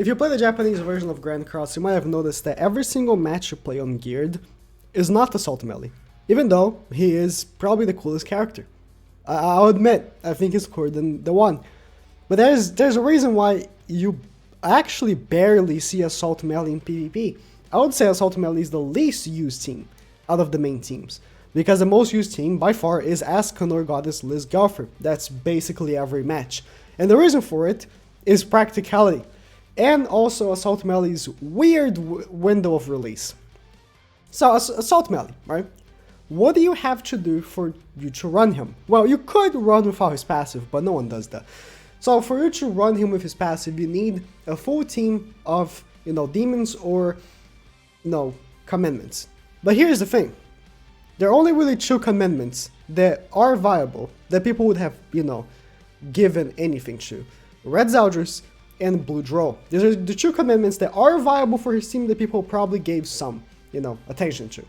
If you play the Japanese version of Grand Cross, you might have noticed that every single match you play on Geared is not Assault Melee, even though he is probably the coolest character. I'll admit, I think he's cooler than the one. But there's a reason why you actually barely see Assault Melee in PvP. I would say Assault Melee is the least used team out of the main teams, because the most used team by far is ESCANOR Goddess Liz Galfer. That's basically every match. And the reason for it is practicality, and also Assault Melee's weird window of release. So Assault Melee, right? What do you have to do for you to run him? Well, you could run without his passive, but no one does that. So for you to run him with his passive, you need a full team of, demons or, commandments. But here's the thing. There are only really two commandments that are viable, that people would have, given anything to. Red Zeldris and Blue Drow. These are the two commandments that are viable for his team that people probably gave some, attention to.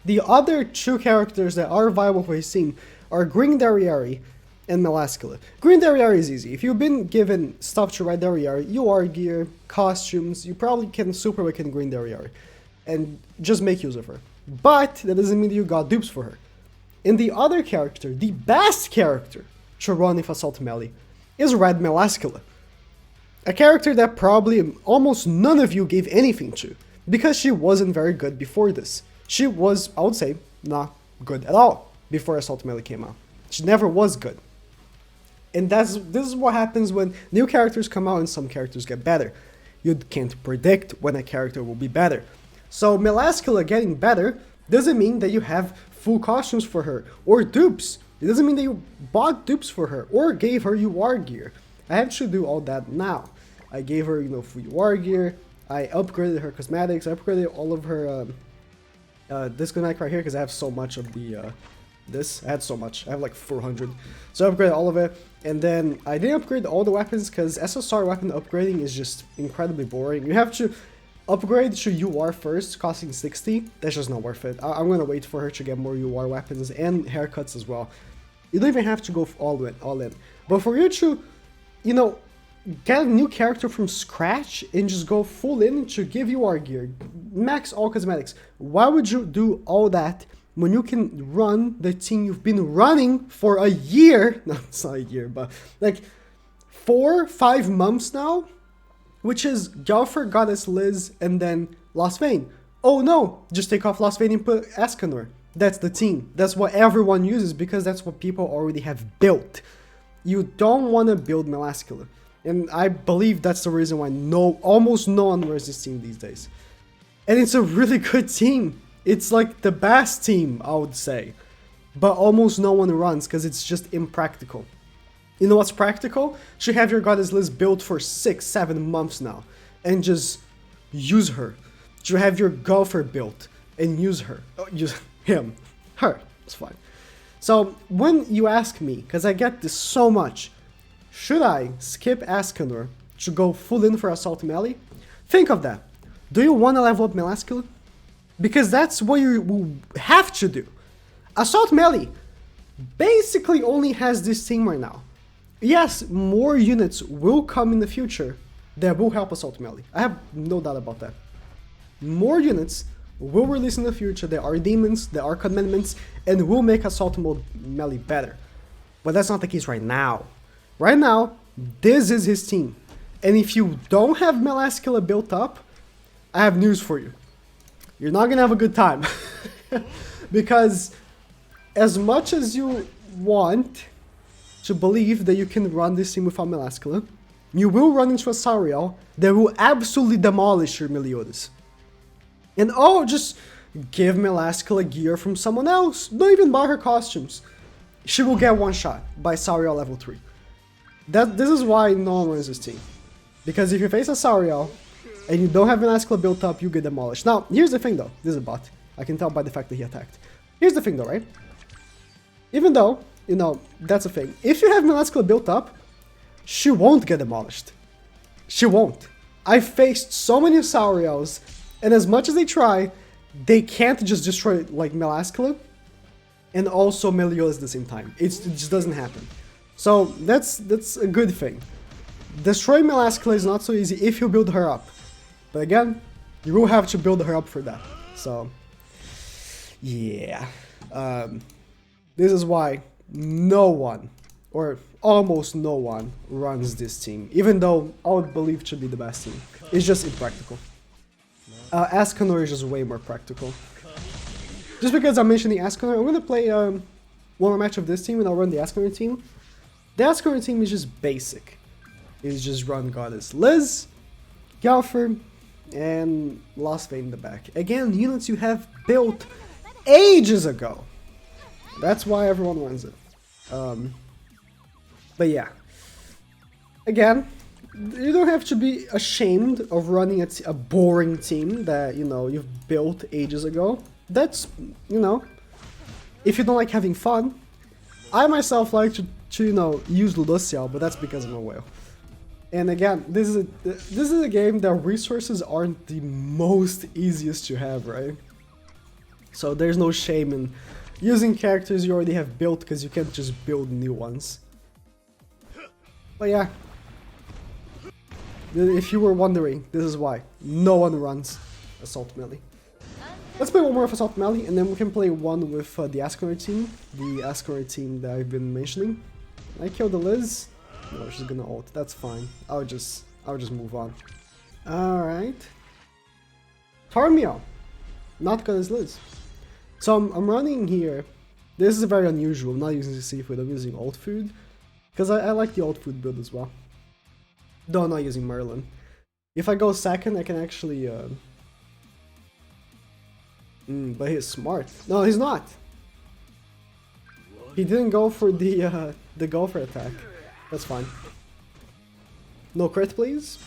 The other two characters that are viable for his team are Green Dariari and Melascula. Green Dariari is easy. If you've been given stuff to ride Dariari, UR gear, costumes, you probably can super awaken Green Dariari and just make use of her. But that doesn't mean that you got dupes for her. And the other character, the best character to run with Assault Melee, is Red Melascula. A character that probably almost none of you gave anything to, because she wasn't very good before this. She was, I would say, not good at all before Assault Melee came out. She never was good. And this is what happens when new characters come out and some characters get better. You can't predict when a character will be better. So Melascula getting better doesn't mean that you have full costumes for her, or dupes. It doesn't mean that you bought dupes for her, or gave her UR gear. I have to do all that now. I gave her, full UR gear, I upgraded her cosmetics, I upgraded all of her, this cosmetic right here, because I have so much of the, I had so much, I have like 400, so I upgraded all of it, and then I didn't upgrade all the weapons, because SSR weapon upgrading is just incredibly boring. You have to upgrade to UR first, costing 60, that's just not worth it. I'm gonna wait for her to get more UR weapons, and haircuts as well. You don't even have to go all in, but for you to, get a new character from scratch and just go full in to give you UR gear, max all cosmetics. Why would you do all that when you can run the team you've been running for a year? No, it's not a year, but like 4-5 months now, which is Galfer, Goddess Liz, and then Lost Vein. Oh no, just take off Lost Vein and put ESCANOR. That's the team. That's what everyone uses because that's what people already have built. You don't want to build Melascula. And I believe that's the reason why almost no one wears this team these days. And it's a really good team. It's like the best team, I would say. But almost no one runs because it's just impractical. You know what's practical? You have your Goddess Liz built for 6-7 months now. And just use her. You have your Golfer built and use her. Use him. Her. It's fine. So when you ask me, because I get this so much, should I skip ESCANOR to go full in for Assault Melee? Think of that. Do you want to level up Melascula? Because that's what you will have to do. Assault Melee basically only has this team right now. Yes, more units will come in the future that will help Assault Melee. I have no doubt about that. More units will release in the future that are demons, that are commandments, and will make Assault Melee better. But that's not the case right now. Right now, this is his team. And if you don't have Melascula built up, I have news for you. You're not gonna have a good time. Because as much as you want to believe that you can run this team without Melascula, you will run into a Sariel that will absolutely demolish your Meliodas. And just give Melascula gear from someone else. Don't even buy her costumes. She will get one shot by Sariel level 3. This is why no one runs this team. Because if you face a Sariel and you don't have Melascula built up, you get demolished. Now, here's the thing though. This is a bot. I can tell by the fact that he attacked. Here's the thing though, right? Even though, that's a thing. If you have Melascula built up, she won't get demolished. She won't. I faced so many Sariels, and as much as they try, they can't just destroy like Melascula and also Meliodas at the same time. It just doesn't happen. So that's a good thing. Destroying Melascula is not so easy if you build her up. But again, you will have to build her up for that. So, yeah. This is why no one, or almost no one, runs this team. Even though I would believe it should be the best team. It's just impractical. ESCANOR is just way more practical. Just because I'm mentioning ESCANOR, I'm going to play one more match of this team and I'll run the ESCANOR team. The ESCANOR team is just basic. It's just run Goddess Liz, Galfer, and Lost Vein in the back. Again, units you have built ages ago. That's why everyone runs it. But yeah. Again, you don't have to be ashamed of running a boring team that, you know, you've built ages ago. That's, you know, if you don't like having fun. I myself like to you know, use Lucial, but that's because I'm a whale. And again, this is a game that resources aren't the most easiest to have, right? So there's no shame in using characters you already have built, because you can't just build new ones. But yeah, if you were wondering, this is why no one runs Assault Melee. Let's play one more of Assault Melee, and then we can play one with the ESCANOR team, that I've been mentioning. I killed the Liz. No, she's gonna ult. That's fine. I'll just move on. All right. Tarmiel, not Goddess Liz. So I'm running here. This is very unusual. I'm not using seafood. I'm using ult food because I like the ult food build as well. Though I'm not using Merlin. If I go second, I can actually. But he's smart. No, he's not. He didn't go for the Gopher attack. That's fine. No crit, please.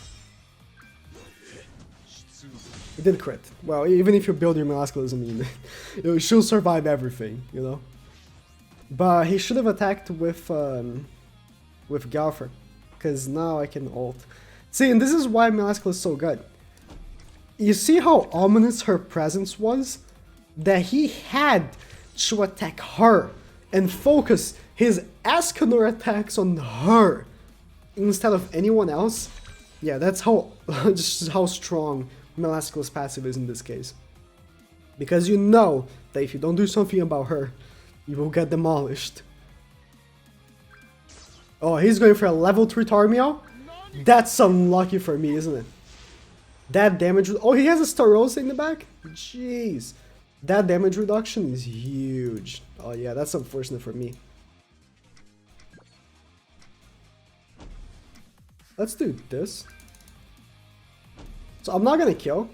He did crit. Well, even if you build your Melascula doesn't mean it should survive everything, you know. But he should have attacked with Galfer, because now I can ult. See, and this is why Melascula is so good. You see how ominous her presence was? That he had to attack her and focus his ESCANOR attacks on her instead of anyone else. Yeah, that's how just how strong Melascula's passive is in this case. Because you know that if you don't do something about her, you will get demolished. Oh, he's going for a level 3 Tarmiel? That's unlucky for me, isn't it? That damage... Oh, he has a Starossa in the back? Jeez. That damage reduction is huge. Oh yeah, that's unfortunate for me. Let's do this. So I'm not gonna kill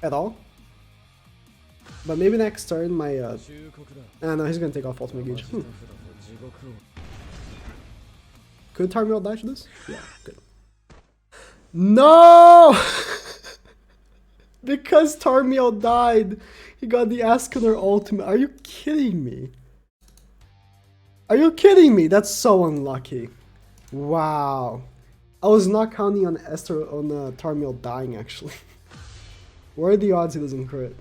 at all. But maybe next turn my no, he's gonna take off ultimate gauge. Could Tarmiel dash this? Yeah, good. No! Because Tarmiel died, he got the ESCANOR ultimate. Are you kidding me? Are you kidding me? That's so unlucky. Wow. I was not counting on Tarmiel dying, actually. What are the odds he doesn't crit?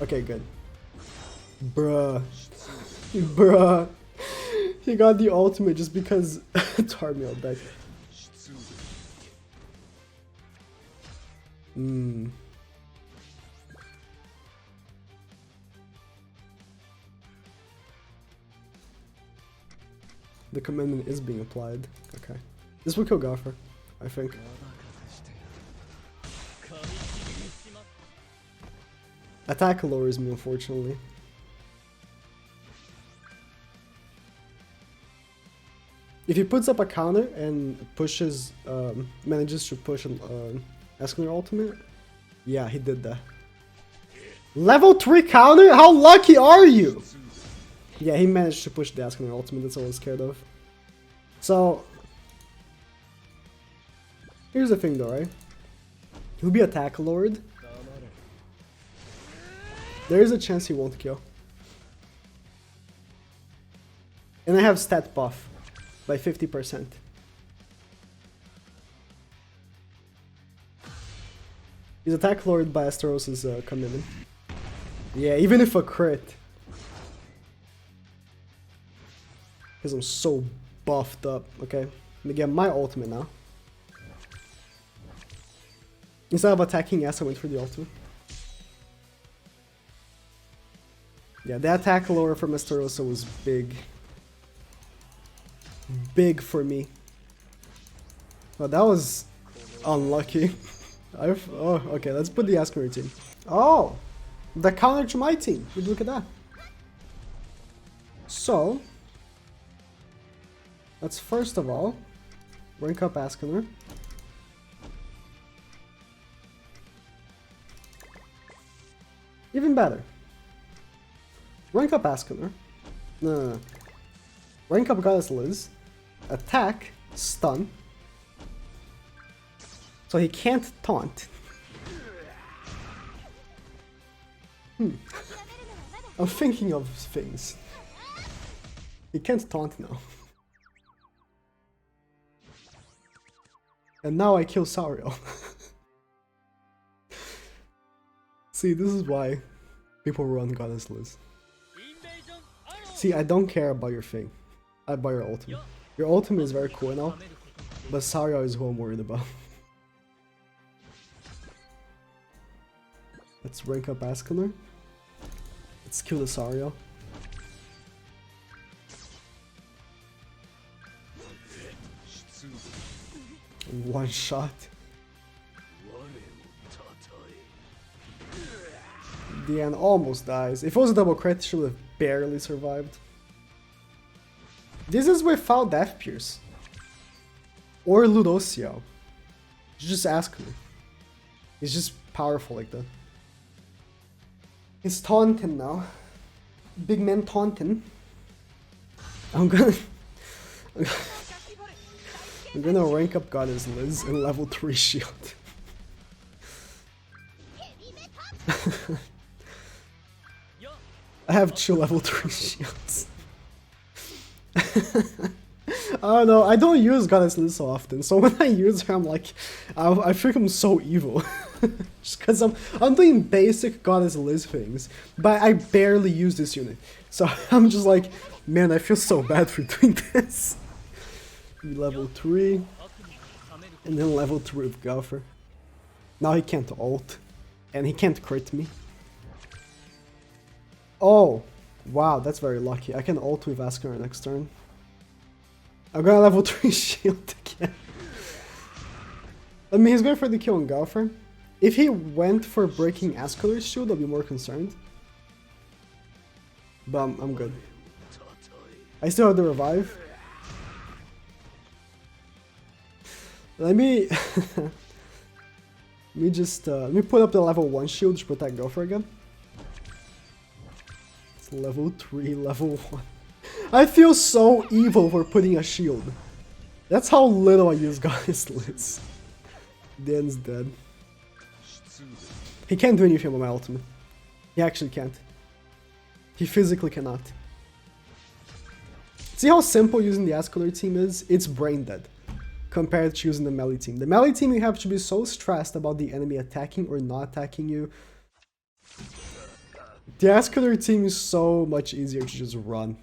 Okay, good. Bruh. Bruh. He got the ultimate just because Tarmiel died. The commandment is being applied. Okay. This will kill Gopher, I think. Attack lowers me, unfortunately. If he puts up a counter and pushes, manages to push an ESCANOR ultimate, yeah, he did that. Level 3 counter? How lucky are you? Yeah, he managed to push the ESCANOR ultimate, that's all I was scared of. So, here's the thing though, right? He'll be attack lord. There is a chance he won't kill. And I have stat buff by 50%. His attack lord by Astaros is coming in. Yeah, even if a crit. Because I'm so buffed up, okay? me get my ultimate now. Instead of attacking S, I went for the ultimate. Yeah, the attack lower for Mr. Rosa was big. Big for me. Oh, that was unlucky. Oh, okay, let's put the ESCANOR team. Oh, the counter to my team. Would you look at that? So, let's first of all rank up ESCANOR. Even better. Rank up ESCANOR. No. Rank up Goddess Liz. Attack, stun. So he can't taunt. I'm thinking of things. He can't taunt now. And now I kill Sario. See, this is why people run Goddess Liz. See, I don't care about your thing. About your ultimate. Your ultimate is very cool now, but Sario is who I'm worried about. Let's rank up ESCANOR. Let's kill the Sario. One shot. Diane almost dies. If it was a double crit, she would have barely survived. This is without Death Pierce. Or Ludocio. Just ask me. He's just powerful like that. He's taunting now. Big man taunting. I'm gonna rank up Goddess Liz in level 3 shield. I have 2 level 3 shields. I don't know, I don't use Goddess Liz so often, so when I use her I'm like, I think I'm so evil. Just cause I'm doing basic Goddess Liz things, but I barely use this unit. So I'm just like, man, I feel so bad for doing this. Level 3, and then level 3 with Gopher. Now he can't ult, and he can't crit me. Oh, wow, that's very lucky. I can ult with ESCANOR next turn. I'm gonna level 3 shield again. I mean, he's going for the kill on Gopher. If he went for breaking ESCANOR's shield, I'll be more concerned. But I'm good. I still have the revive. Let me let me put up the level 1 shield to protect Gopher again. It's level 3, level 1. I feel so evil for putting a shield. That's how little I use Goddess Liz. Dan's dead. He can't do anything with my ultimate. He actually can't. He physically cannot. See how simple using the ESCANOR team is? It's brain dead compared to using the melee team. The melee team, you have to be so stressed about the enemy attacking or not attacking you. The ESCANOR team is so much easier to just run.